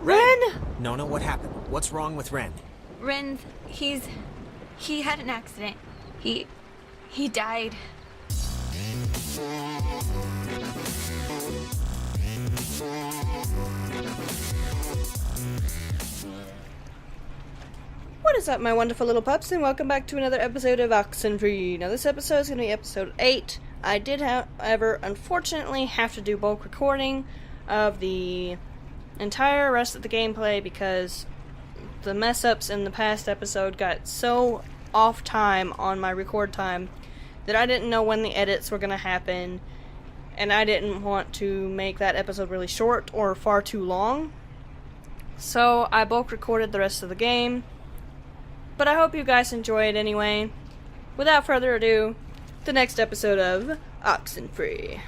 Ren! Nona, what happened? What's wrong with Ren? Ren, he had an accident. He died. What is up, my wonderful little pups, and welcome back to another episode of Oxenfree. Now, this episode is going to be episode 8. I did, however, unfortunately have to do bulk recording of the entire rest of the gameplay because the mess-ups in the past episode got so off time on my record time that I didn't know when the edits were going to happen, and I didn't want to make that episode really short or far too long. So I bulk recorded the rest of the game. But I hope you guys enjoy it anyway. Without further ado, the next episode of Oxenfree.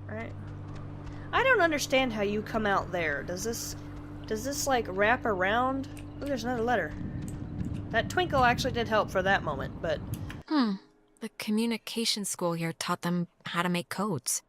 Alright. I don't understand how you come out there. Does this like wrap around? Oh, there's another letter. That twinkle actually did help for that moment, but... The communication school here taught them how to make codes.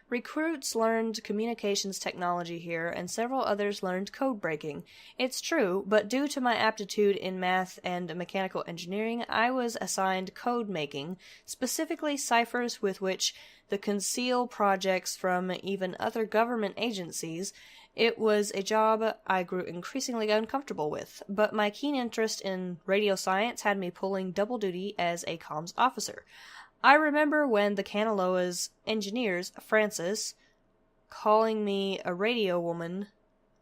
Recruits learned communications technology here, and several others learned code breaking. It's true, but due to my aptitude in math and mechanical engineering, I was assigned code making, specifically ciphers with which to conceal projects from even other government agencies. It was a job I grew increasingly uncomfortable with, but my keen interest in radio science had me pulling double duty as a comms officer. I remember when the Kanaloa's engineers, Francis, calling me a radio woman.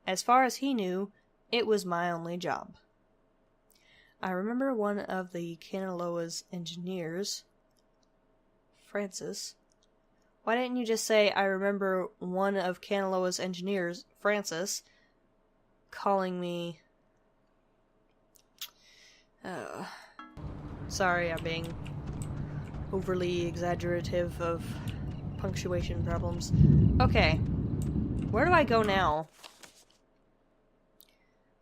As far as he knew, it was my only job. I remember one of the Kanaloa's engineers, Francis. Why didn't you just say, I remember one of Kanaloa's engineers, Francis, calling me... Sorry, I'm being overly exaggerative of punctuation problems. Okay. Where do I go now?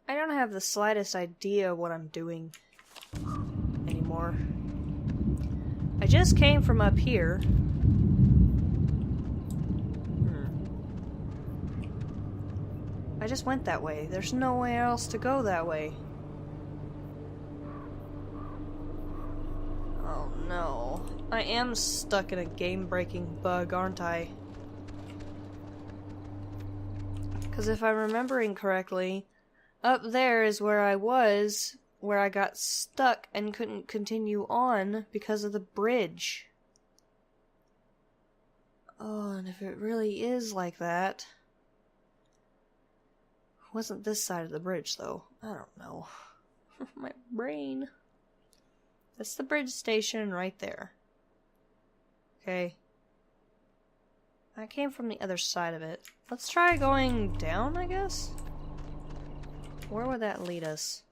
I don't have the slightest idea what I'm doing anymore. I just came from up here. I just went that way. There's nowhere else to go that way. Oh no. I am stuck in a game-breaking bug, aren't I? Because if I'm remembering correctly, up there is where I was, where I got stuck and couldn't continue on because of the bridge. Oh, and if it really is like that... Wasn't this side of the bridge, though. I don't know. My brain. That's the bridge station right there. Okay. I came from the other side of it. Let's try going down, I guess? Where would that lead us?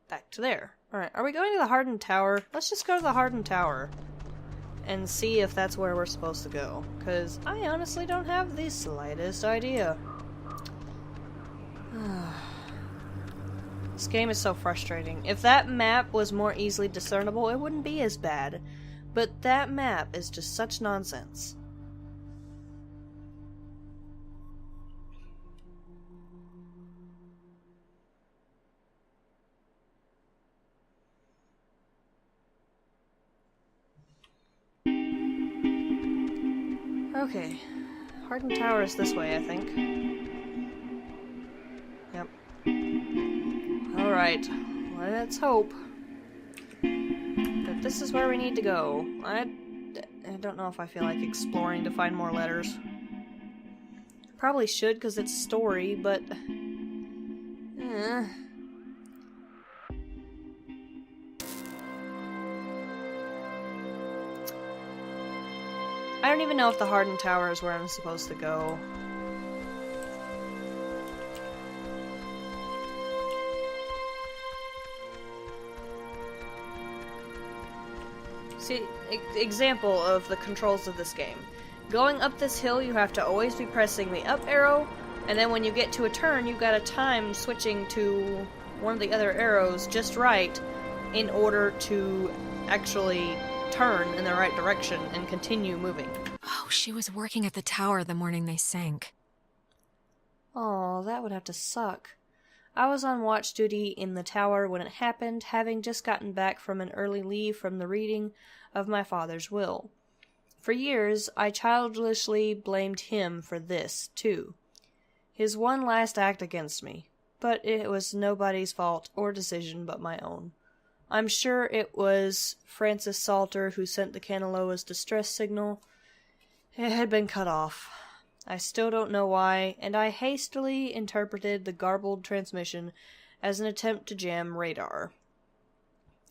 Back to there. Alright, are we going to the Hardened Tower? Let's just go to the Hardened Tower and see if that's where we're supposed to go. Because I honestly don't have the slightest idea. This game is so frustrating. If that map was more easily discernible, it wouldn't be as bad. But that map is just such nonsense. Okay. Hardened Tower is this way, I think. Yep. Alright. Let's hope that this is where we need to go. I don't know if I feel like exploring to find more letters. Probably should, because it's story, but... I don't even know if the Hardened Tower is where I'm supposed to go. See, example of the controls of this game. Going up this hill, you have to always be pressing the up arrow, and then when you get to a turn, you've got to time switching to one of the other arrows just right in order to actually turn in the right direction and continue moving. Oh, she was working at the tower the morning they sank. Oh, that would have to suck. I was on watch duty in the tower when it happened, having just gotten back from an early leave from the reading of my father's will. For years, I childishly blamed him for this, too. His one last act against me. But it was nobody's fault or decision but my own. I'm sure it was Francis Salter who sent the Kanaloa's distress signal. It had been cut off. I still don't know why, and I hastily interpreted the garbled transmission as an attempt to jam radar.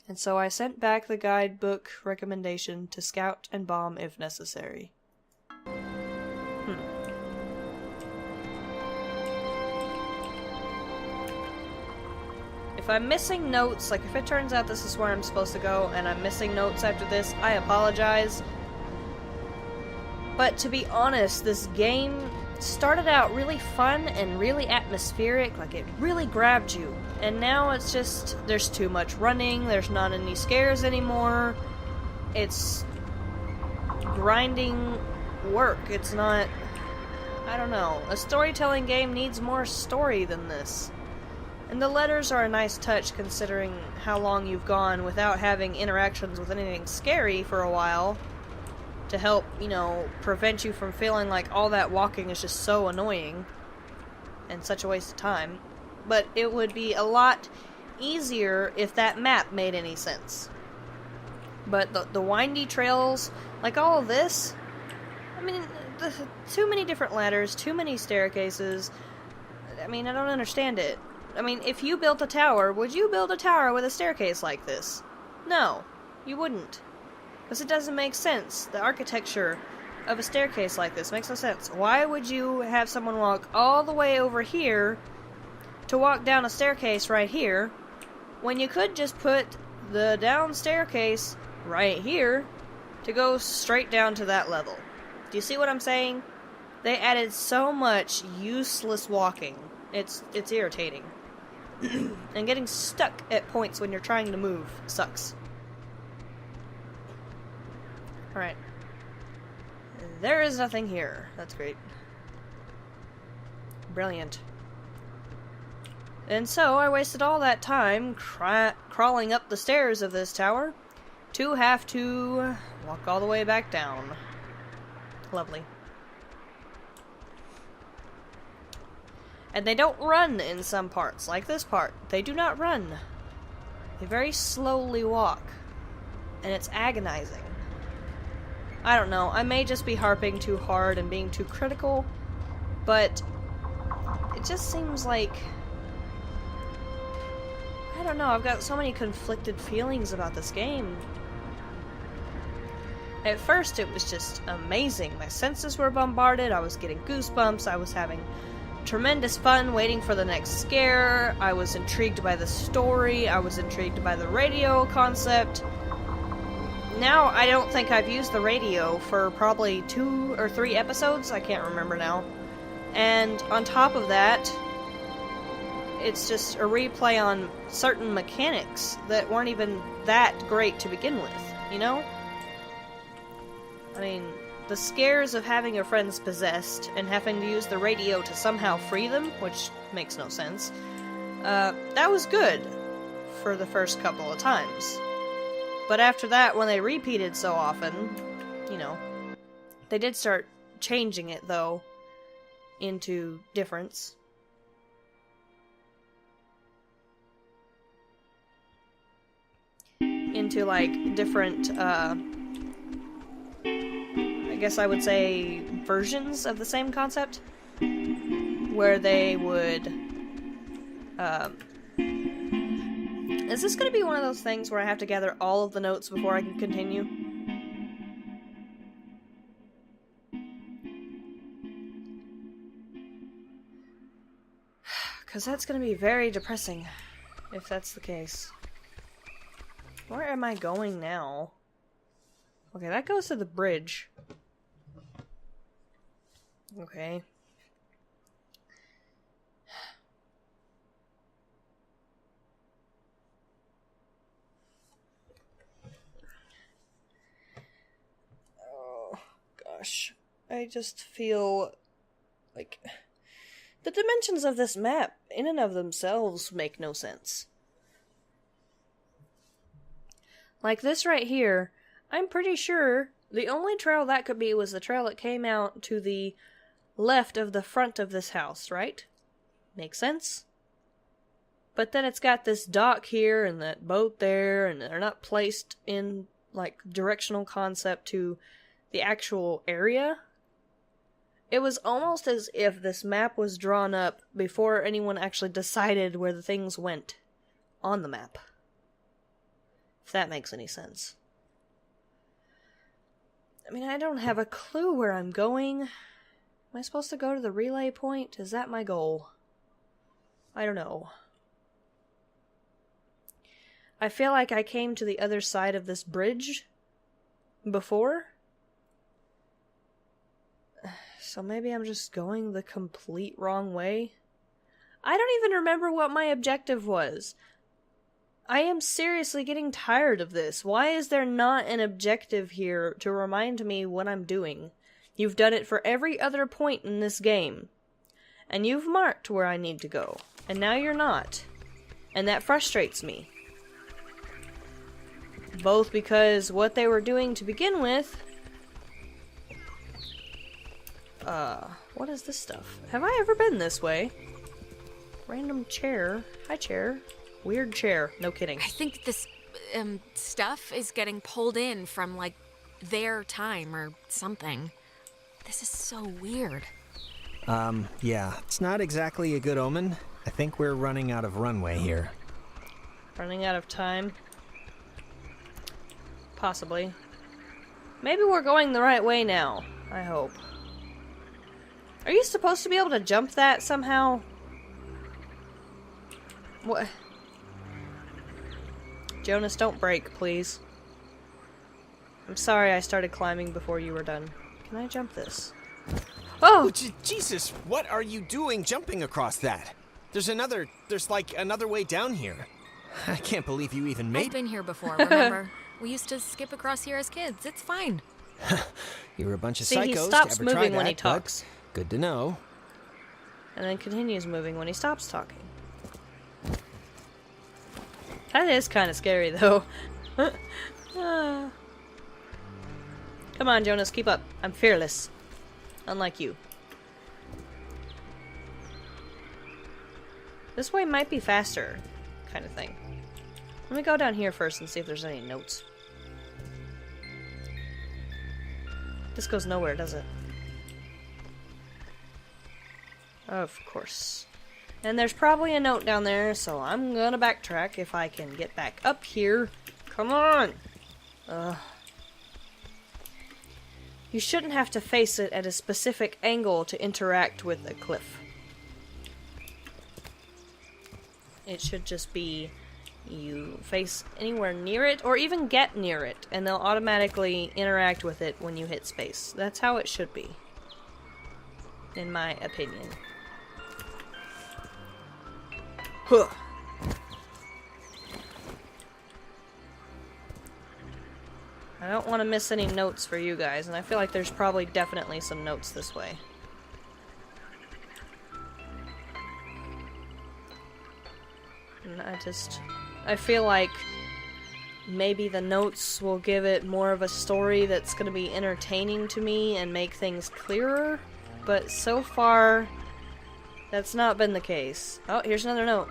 And so I sent back the guidebook recommendation to scout and bomb if necessary. If I'm missing notes, like if it turns out this is where I'm supposed to go and I'm missing notes after this, I apologize. But to be honest, this game started out really fun and really atmospheric, like it really grabbed you. And now it's just, there's too much running, there's not any scares anymore. It's grinding work. It's not, I don't know. A storytelling game needs more story than this. And the letters are a nice touch considering how long you've gone without having interactions with anything scary for a while to help, you know, prevent you from feeling like all that walking is just so annoying and such a waste of time. But it would be a lot easier if that map made any sense. But the windy trails, like all of this, I mean, too many different ladders, too many staircases. I mean, I don't understand it. I mean, if you built a tower, would you build a tower with a staircase like this? No, you wouldn't. Because it doesn't make sense. The architecture of a staircase like this makes no sense. Why would you have someone walk all the way over here to walk down a staircase right here, when you could just put the down staircase right here to go straight down to that level? Do you see what I'm saying? They added so much useless walking. It's irritating. And getting stuck at points when you're trying to move sucks. Alright. There is nothing here. That's great. Brilliant. And so I wasted all that time crawling up the stairs of this tower to have to walk all the way back down. Lovely. And they don't run in some parts, like this part. They do not run. They very slowly walk. And it's agonizing. I don't know, I may just be harping too hard and being too critical, but it just seems like, I don't know, I've got so many conflicted feelings about this game. At first it was just amazing. My senses were bombarded, I was getting goosebumps, I was having tremendous fun waiting for the next scare, I was intrigued by the story, I was intrigued by the radio concept. Now, I don't think I've used the radio for probably 2 or 3 episodes, I can't remember now. And on top of that, it's just a replay on certain mechanics that weren't even that great to begin with, you know? I mean, the scares of having your friends possessed and having to use the radio to somehow free them, which makes no sense, that was good for the first couple of times. But after that, when they repeated so often, you know, they did start changing it, though, into difference. Into, like, different, I guess I would say versions of the same concept, where they would, is this going to be one of those things where I have to gather all of the notes before I can continue? Because that's going to be very depressing, if that's the case. Where am I going now? Okay, that goes to the bridge. Okay. gosh. I just feel like the dimensions of this map, in and of themselves, make no sense. Like this right here, I'm pretty sure the only trail that could be was the trail that came out to the left of the front of this house, right? Makes sense? But then it's got this dock here and that boat there, and they're not placed in, like, directional concept to the actual area. It was almost as if this map was drawn up before anyone actually decided where the things went on the map. If that makes any sense. I mean, I don't have a clue where I'm going. Am I supposed to go to the relay point? Is that my goal? I don't know. I feel like I came to the other side of this bridge before. So maybe I'm just going the complete wrong way. I don't even remember what my objective was. I am seriously getting tired of this. Why is there not an objective here to remind me what I'm doing? You've done it for every other point in this game. And you've marked where I need to go. And now you're not. And that frustrates me. Both because what they were doing to begin with... what is this stuff? Have I ever been this way? Random chair. Hi, chair. Weird chair. No kidding. I think this, stuff is getting pulled in from, like, their time or something. This is so weird. Yeah, it's not exactly a good omen. I think we're running out of runway here. Running out of time? Possibly. Maybe we're going the right way now. I hope. Are you supposed to be able to jump that somehow? What? Jonas, don't break, please. I'm sorry I started climbing before you were done. Can I jump this? Oh! Jesus, what are you doing jumping across that? There's like another way down here. I can't believe you even made it. I've been here before, remember? We used to skip across here as kids. It's fine. You're a bunch of See, psychos he to stops ever moving try when that, he talks. Good to know. And then continues moving when he stops talking. That is kind of scary, though. Come on, Jonas, keep up. I'm fearless. Unlike you. This way might be faster, kind of thing. Let me go down here first and see if there's any notes. This goes nowhere, does it? Of course. And there's probably a note down there, so I'm gonna backtrack if I can get back up here. Come on! You shouldn't have to face it at a specific angle to interact with a cliff. It should just be you face anywhere near it, or even get near it, and they'll automatically interact with it when you hit space. That's how it should be. In my opinion. Huh. I don't want to miss any notes for you guys, and I feel like there's probably definitely some notes this way. And I feel like maybe the notes will give it more of a story that's going to be entertaining to me and make things clearer, but so far, that's not been the case. Oh, here's another note.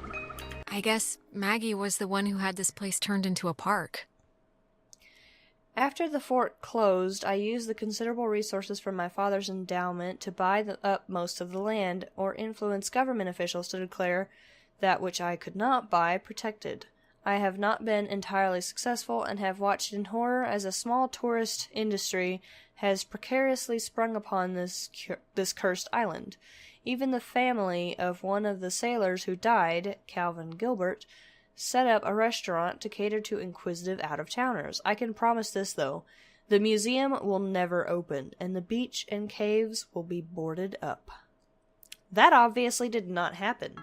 I guess Maggie was the one who had this place turned into a park. After the fort closed, I used the considerable resources from my father's endowment to buy up most of the land, or influence government officials to declare that which I could not buy protected. I have not been entirely successful, and have watched in horror as a small tourist industry has precariously sprung upon this cursed island. Even the family of one of the sailors who died, Calvin Gilbert, set up a restaurant to cater to inquisitive out-of-towners. I can promise this, though. The museum will never open, and the beach and caves will be boarded up. That obviously did not happen,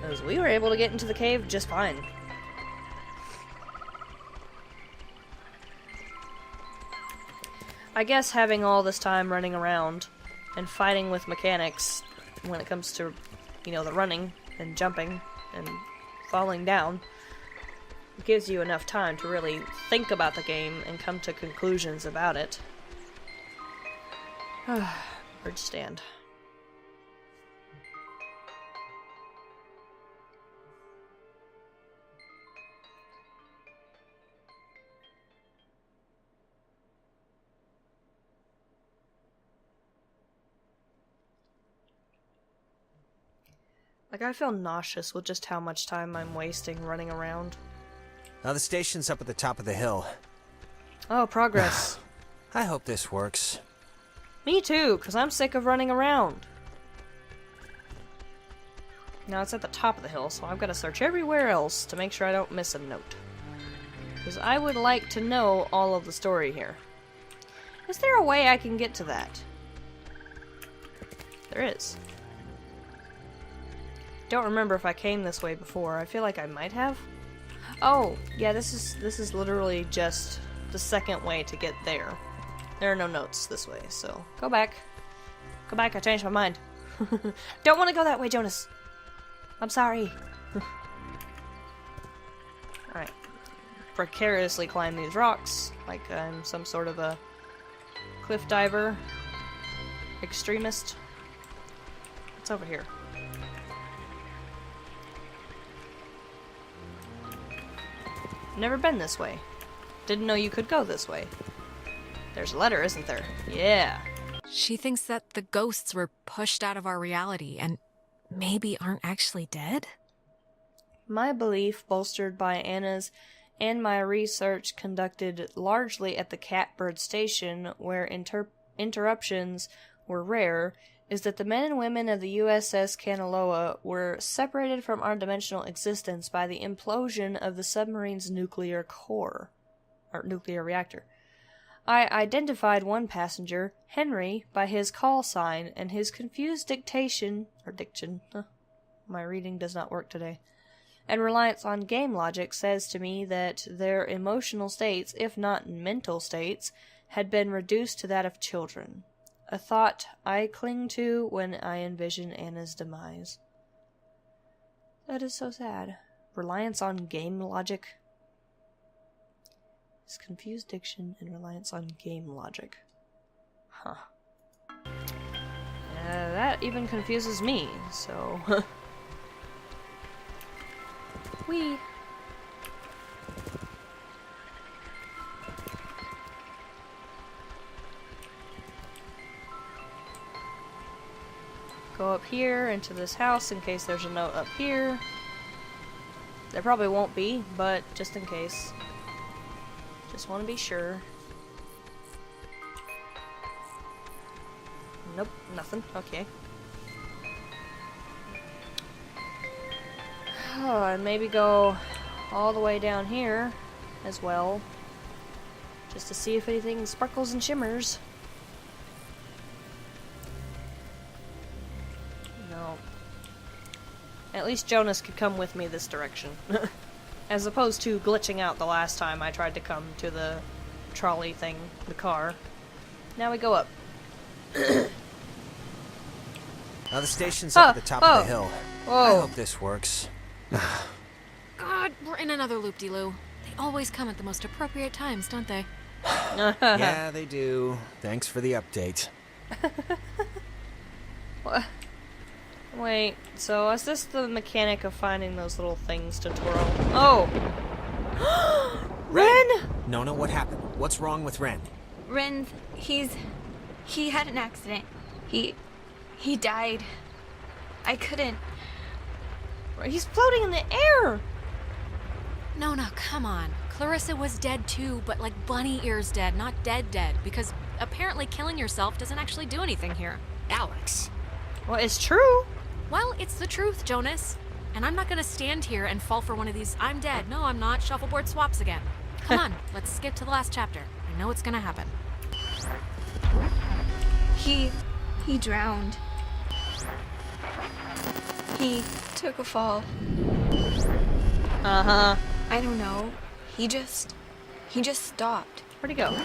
because we were able to get into the cave just fine. I guess having all this time running around and fighting with mechanics when it comes to, you know, the running and jumping and falling down gives you enough time to really think about the game and come to conclusions about it. Bird stand. Like, I feel nauseous with just how much time I'm wasting running around. Now the station's up at the top of the hill. Oh, progress. I hope this works. Me too, because I'm sick of running around. Now it's at the top of the hill, so I've got to search everywhere else to make sure I don't miss a note. Because I would like to know all of the story here. Is there a way I can get to that? There is. Don't remember if I came this way before. I feel like I might have. Oh, yeah, this is literally just the second way to get there. There are no notes this way, so go back. Go back, I changed my mind. Don't want to go that way, Jonas. I'm sorry. Alright. Precariously climb these rocks like I'm some sort of a cliff diver extremist. What's over here? Never been this way. Didn't know you could go this way. There's a letter, isn't there? Yeah. She thinks that the ghosts were pushed out of our reality and maybe aren't actually dead? My belief, bolstered by Anna's and my research conducted largely at the Catbird Station, where interruptions were rare, is that the men and women of the USS Kanaloa were separated from our dimensional existence by the implosion of the submarine's nuclear core, or nuclear reactor. I identified one passenger, Henry, by his call sign, and his confused diction, my reading does not work today, and reliance on game logic says to me that their emotional states, if not mental states, had been reduced to that of children. A thought I cling to when I envision Anna's demise. That is so sad. Reliance on game logic. His confused diction and reliance on game logic. Huh. That even confuses me, so... Whee! Go up here into this house in case there's a note up here. There probably won't be, but just in case. Just want to be sure. Nope, nothing. Okay. Oh, and maybe go all the way down here as well. Just to see if anything sparkles and shimmers. At least Jonas could come with me this direction. As opposed to glitching out the last time I tried to come to the trolley thing, the car. Now we go up. Now the station's up at the top of the hill. I Whoa. hope this works. God, we're in another loop-de-loo. They always come at the most appropriate times, don't they? Yeah, they do. Thanks for the update. What? Wait, so is this the mechanic of finding those little things to twirl? Oh! Ren! Nona, what happened? What's wrong with Ren? Ren, he had an accident. He died. I couldn't. He's floating in the air! Nona, come on. Clarissa was dead too, but like bunny ears dead, not dead, because apparently killing yourself doesn't actually do anything here. Alex! Well, it's true. Well, it's the truth, Jonas. And I'm not gonna stand here and fall for one of these I'm dead, no I'm not, shuffleboard swaps again. Come on, let's skip to the last chapter. I know what's gonna happen. He drowned. He took a fall. Uh-huh. I don't know. He just stopped. Where'd he go?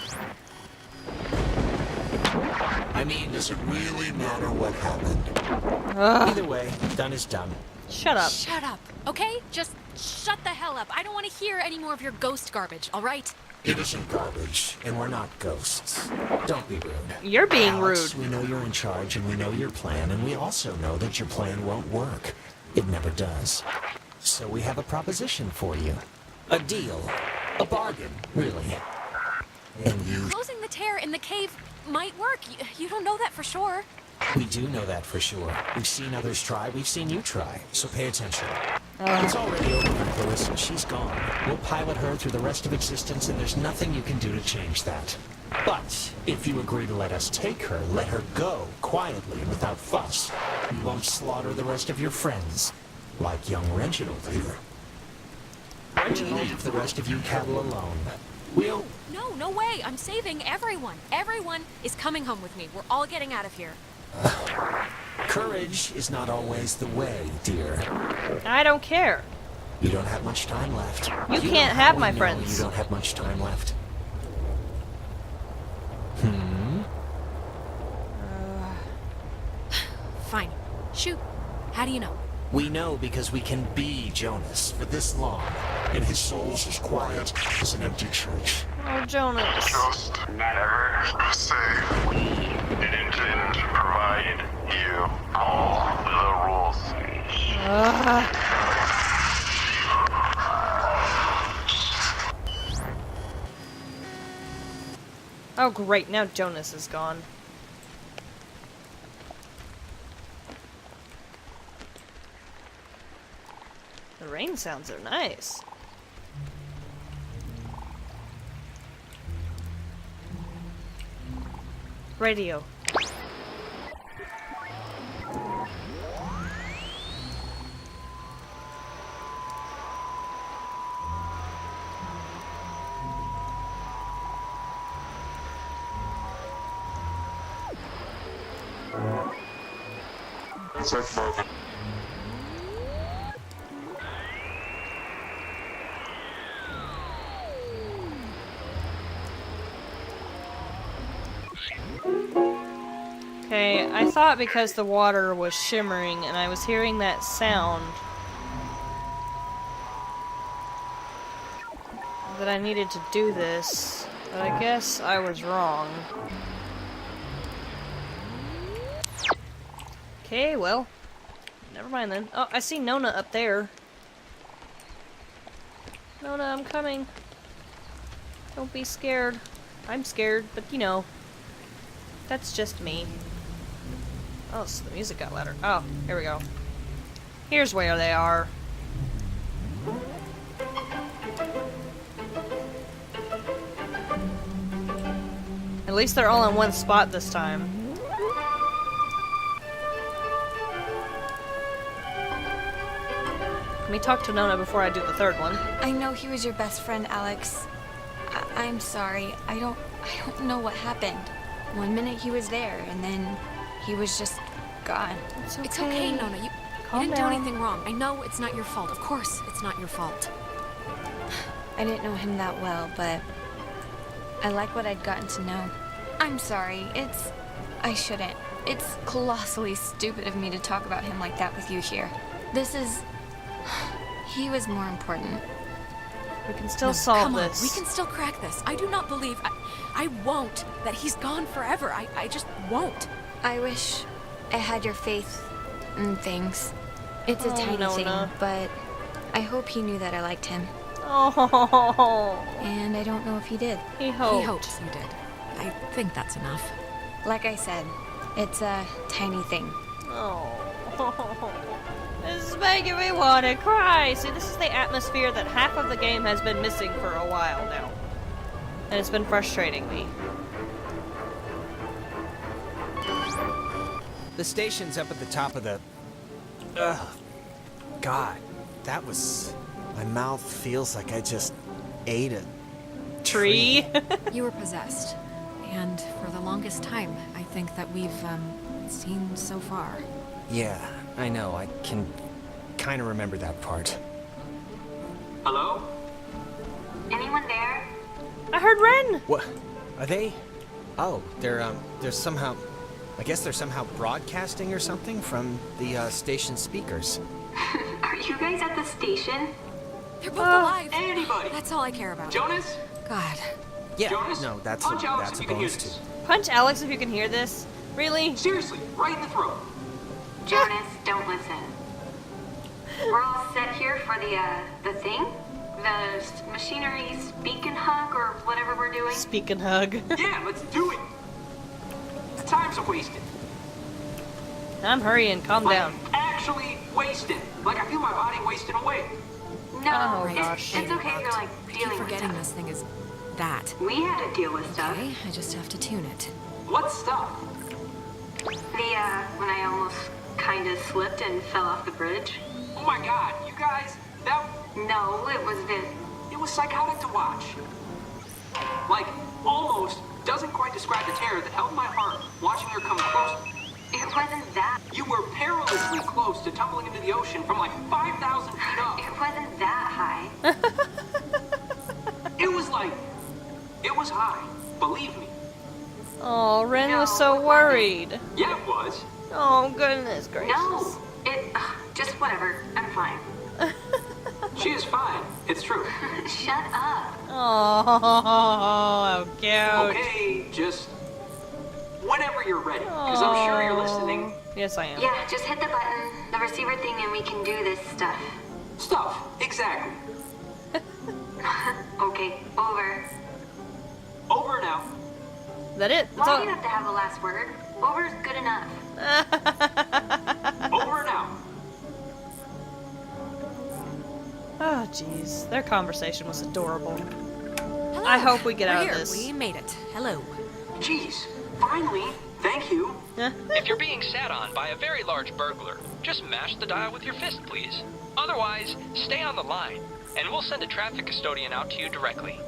I mean, does it really matter what happened? Either way, done is done. Shut up. Shut up, okay? Just shut the hell up. I don't want to hear any more of your ghost garbage, all right? It isn't garbage, and we're not ghosts. Don't be rude. You're being Alex, rude. we know you're in charge, and we know your plan, and we also know that your plan won't work. It never does. So we have a proposition for you. A deal. A bargain, really. And you... Closing the tear in the cave might work. You don't know that for sure. We do know that for sure. We've seen others try, we've seen you try. So pay attention. It's already over for Clarissa. She's gone. We'll pilot her through the rest of existence, and there's nothing you can do to change that. But if you agree to let us take her, let her go, quietly and without fuss. You won't slaughter the rest of your friends, like young Reginald here. Leave the rest of you cattle alone. We'll... No way. I'm saving everyone. Everyone is coming home with me. We're all getting out of here. Courage is not always the way, dear. I don't care. You don't have much time left. You know can't how have we my know friends. You don't have much time left. Fine. Shoot. How do you know? We know because we can be Jonas for this long, and his soul's as quiet as an empty church. Oh, Jonas. Just never say we didn't provide you all the rules. Oh, great. Now Jonas is gone. The rain sounds are nice. Radio. Okay, I thought because the water was shimmering and I was hearing that sound that I needed to do this, but I guess I was wrong. Okay, well, never mind then. Oh, I see Nona up there. Nona, I'm coming. Don't be scared. I'm scared, but you know, that's just me. Oh, so the music got louder. Oh, here we go. Here's where they are. At least they're all in one spot this time. Let me talk to Nona before I do the third one. I know he was your best friend, Alex. I'm sorry. I don't know what happened. One minute he was there, and then he was just gone. It's okay, Nona. You didn't do anything wrong. I know it's not your fault. Of course, it's not your fault. I didn't know him that well, but I like what I'd gotten to know. I'm sorry. I shouldn't. It's colossally stupid of me to talk about him like that with you here. He was more important. We can still No, solve come on. this. We can still crack this. I do not believe... I won't. That he's gone forever. I just won't. I wish I had your faith in things. It's a Oh, tiny Nona. thing, but I hope he knew that I liked him. Oh, And I don't know if he did. he hoped. He hopes you did. I think that's enough. Like I said, it's a tiny thing. Oh, this is making me want to cry. See, this is the atmosphere that half of the game has been missing for a while now. And it's been frustrating me. The station's up at the top of the... Ugh. God, that was... My mouth feels like I just ate a Tree. You were possessed. And for the longest time, I think that we've, seen so far. Yeah, I know. I can kind of remember that part. Hello? Anyone there? I heard Ren. What? Are they... Oh, they're somehow... I guess they're somehow broadcasting or something from the station speakers. Are you guys at the station? They're both alive. Anybody? That's all I care about. Jonas? God. Yeah, Jonas? no, that's Punch Alex a if you can hear bonus this. too. Punch Alex if you can hear this. Really? Seriously, right in the throat. Jonas, don't listen. We're all set here for the thing? The machinery speak and hug or whatever we're doing? Speak and hug. Yeah, let's do it. The time's a wasted. I'm hurrying. Calm Like, down. actually wasted. Like I feel my body wasting away. No, Oh, it's, gosh. it's okay if you're like I keep dealing with forgetting stuff. this thing is that. We had to deal with stuff. Okay, I just have to tune it. What stuff? When I almost kind of slipped and fell off the bridge. Oh my god, you guys, that... No, it was It was psychotic to watch. Like, almost doesn't quite describe the terror that held my heart watching her come close. It wasn't that. You were perilously close to tumbling into the ocean from like 5,000 feet up. It wasn't that high. It was high. Believe me. Oh, Ren was No, so it wasn't. worried. Yeah, it was. Oh, goodness gracious. No, just whatever. I'm fine. She is fine. It's true. Shut up. Oh, cute. Okay, just whenever you're ready, because I'm sure you're listening. Yes, I am. Yeah, just hit the button, the receiver thing, and we can do this stuff. Stuff, exactly. Okay, over. Over now. Is that it? That's Why all. do you have to have the last word? Over's good enough. Over now. Oh, jeez. Their conversation was adorable. Hello. I hope we get We're out here. of this. We made it. Hello. Jeez, finally. Thank you. If you're being sat on by a very large burglar, just mash the dial with your fist, please. Otherwise, stay on the line, and we'll send a traffic custodian out to you directly.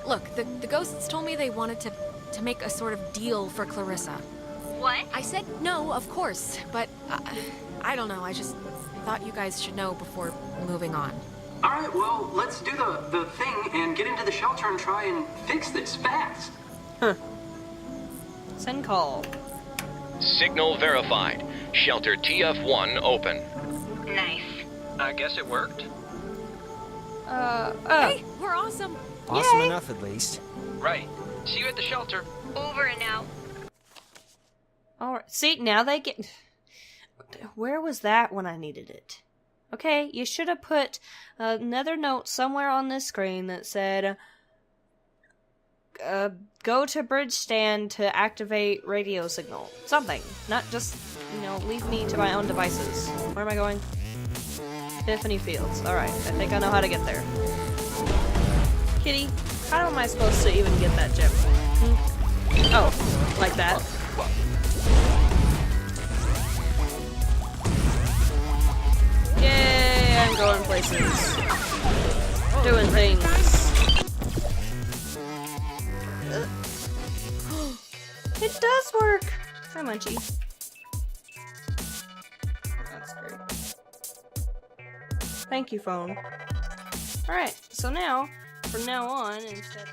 Look, the ghosts told me they wanted to make a sort of deal for Clarissa. What? I said no, of course, but I don't know. I just thought you guys should know before moving on. All right, well, let's do the thing and get into the shelter and try and fix this fast. Send call. Signal verified. Shelter TF1 open. Nice. I guess it worked. Oh. Hey, we're awesome. Awesome Yay. enough, at least. Right. See you at the shelter. Over and out. Alright. See, now they get... Where was that when I needed it? Okay, you should have put another note somewhere on this screen that said... go to bridge stand to activate radio signal. Something. Not just, leave me to my own devices. Where am I going? Tiffany Fields. Alright, I think I know how to get there. Kitty, how am I supposed to even get that gem? Oh, like that. Yay, I'm going places. Doing things. It does work! Hi, Munchie. That's great. Thank you, phone. Alright, so now, from now on, instead